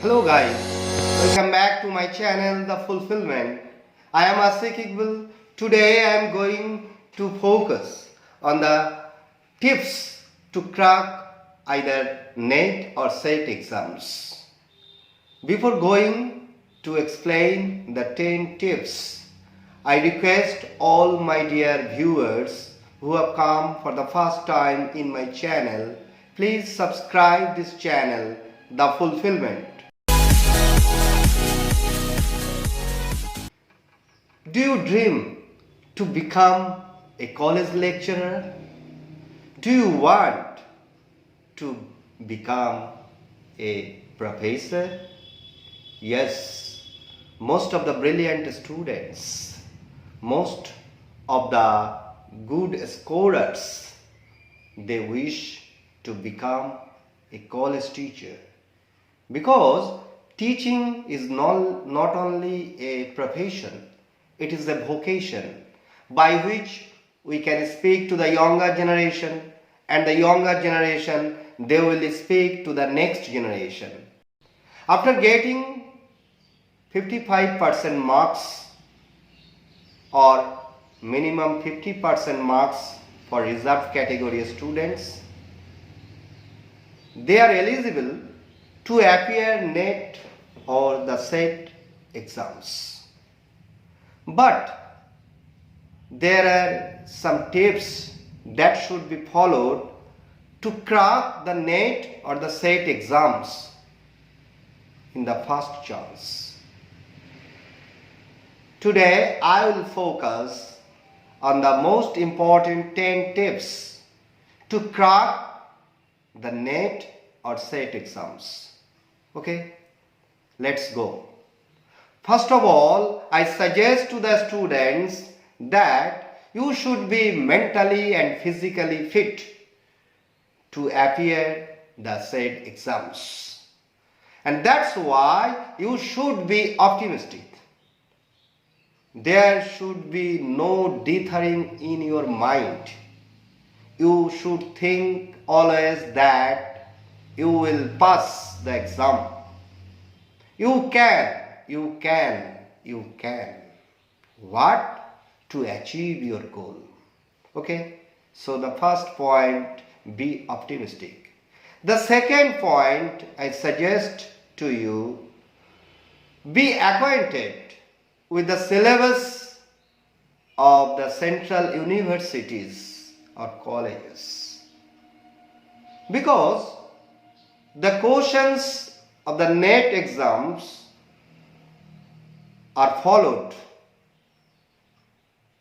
Hello guys, welcome back to my channel The Fulfilment. I am Asik Iqbal. Today I am going to focus on the tips to crack either NET or SET exams. Before going to explain the 10 tips, I request all my dear viewers who have come for the first time in my channel, please subscribe this channel, The Fulfilment. Do you dream to become a college lecturer? Do you want to become a professor? Yes, most of the brilliant students, most of the good scorers, they wish to become a college teacher, because teaching is not only a profession, it is a vocation by which we can speak to the younger generation, and the younger generation, they will speak to the next generation. After getting 55% marks or minimum 50% marks for reserved category students, they are eligible to appear NET or the SET exams. But there are some tips that should be followed to crack the NET or the SET exams in the first chance. Today I will focus on the most important 10 tips to crack the NET or SET exams. Okay, let's go. First of all, I suggest to the students that you should be mentally and physically fit to appear the SET exams. And that's why you should be optimistic. There should be no dithering in your mind. You should think always that you will pass the exam. You can. What? To achieve your goal. Okay? So the first point, be optimistic. The second point I suggest to you, be acquainted with the syllabus of the central universities or colleges. Because the questions of the NET exams are followed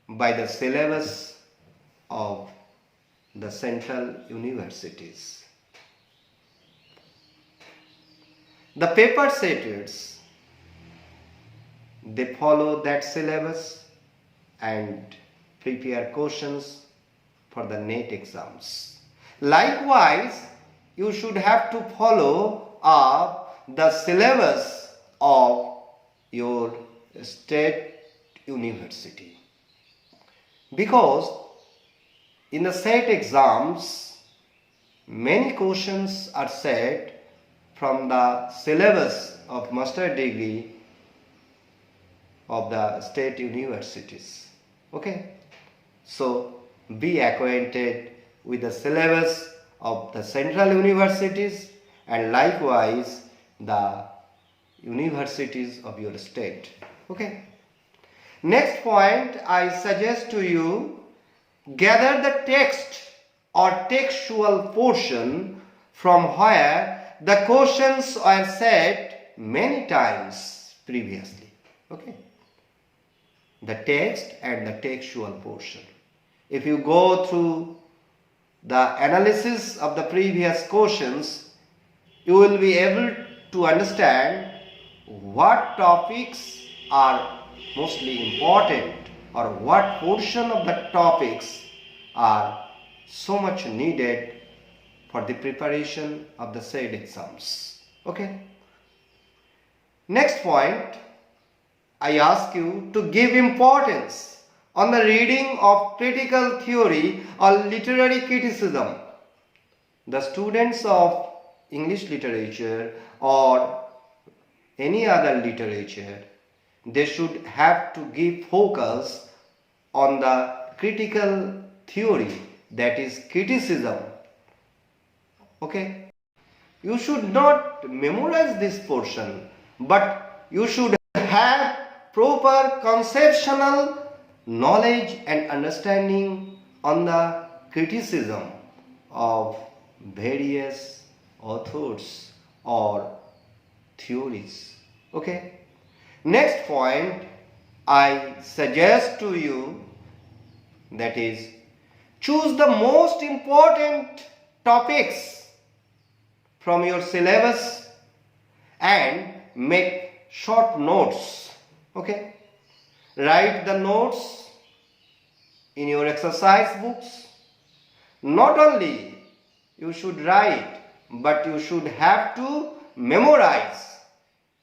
by the syllabus of the central universities. The paper setters, they follow that syllabus and prepare questions for the NET exams. Likewise, you should have to follow up the syllabus of your state university, because in the SET exams many questions are set from the syllabus of master degree of the state universities. Okay, so be acquainted with the syllabus of the central universities and likewise the universities of your state. Okay. Next point I suggest to you, gather the text or textual portion from where the questions are set many times previously. Okay. The text and the textual portion. If you go through the analysis of the previous questions, you will be able to understand what topics are mostly important or what portion of the topics are so much needed for the preparation of the SET exams. Okay. Next point, I ask you to give importance on the reading of critical theory or literary criticism. The students of English literature or any other literature, they should have to give focus on the critical theory, that is criticism. Okay? You should not memorize this portion, but you should have proper conceptual knowledge and understanding on the criticism of various authors or theories. Okay? Next point I suggest to you, that is, choose the most important topics from your syllabus and make short notes. Okay? Write the notes in your exercise books. Not only you should write, but you should have to memorize.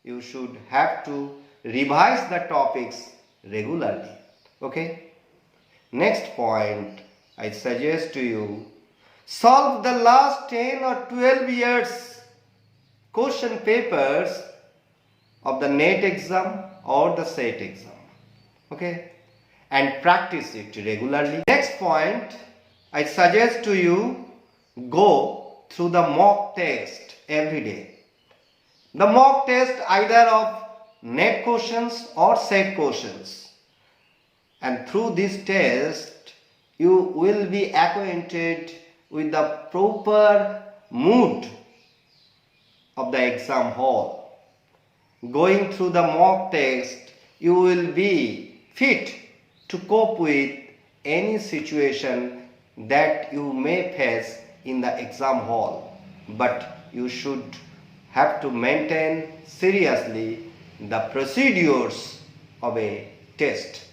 You should have to revise the topics regularly. Okay? Next point I suggest to you, solve the last 10 or 12 years question papers of the NET exam or the SET exam. Okay? And practice it regularly. Next point I suggest to you, go through the mock test every day. The mock test either of NET questions or SET questions. And through this test, you will be acquainted with the proper mood of the exam hall. Going through the mock test, you will be fit to cope with any situation that you may face in the exam hall. But you should have to maintain seriously the procedures of a test,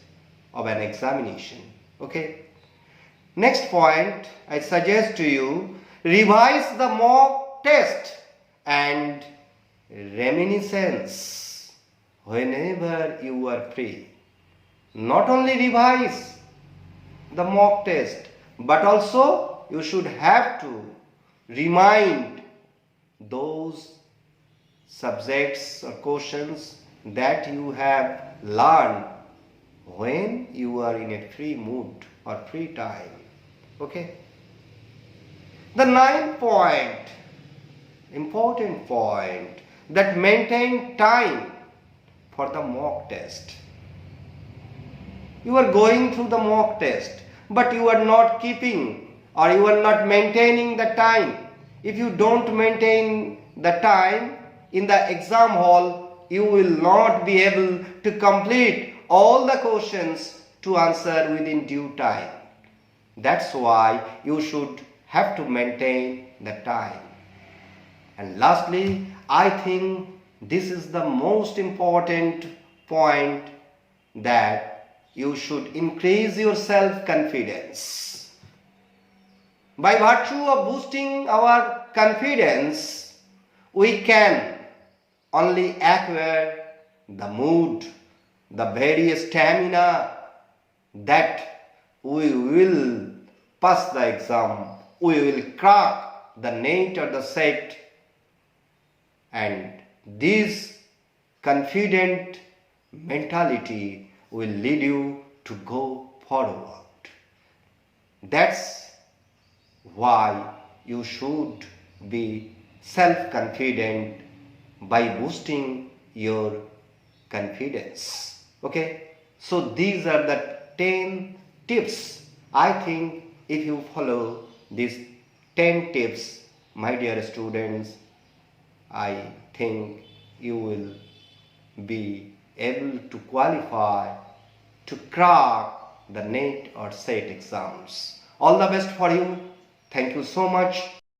of an examination. Okay? Next point I suggest to you, revise the mock test and reminiscence whenever you are free. Not only revise the mock test, but also you should have to remind those subjects or questions that you have learned when you are in a free mood or free time. Okay? The ninth point, important point, that maintain time for the mock test. You are going through the mock test, but you are not keeping or you are not maintaining the time. If you don't maintain the time in the exam hall, you will not be able to complete all the questions to answer within due time. That's why you should have to maintain the time. And lastly, I think this is the most important point, that you should increase your self-confidence. By virtue of boosting our confidence, we can only acquire the mood, the very stamina that we will pass the exam, we will crack the NET or the SET, and this confident mentality will lead you to go forward. That's why you should be self-confident by boosting your confidence. Okay? So these are the 10 tips. I think if you follow these 10 tips, my dear students, I think you will be able to qualify to crack the NET or SET exams. All the best for you. Thank you so much.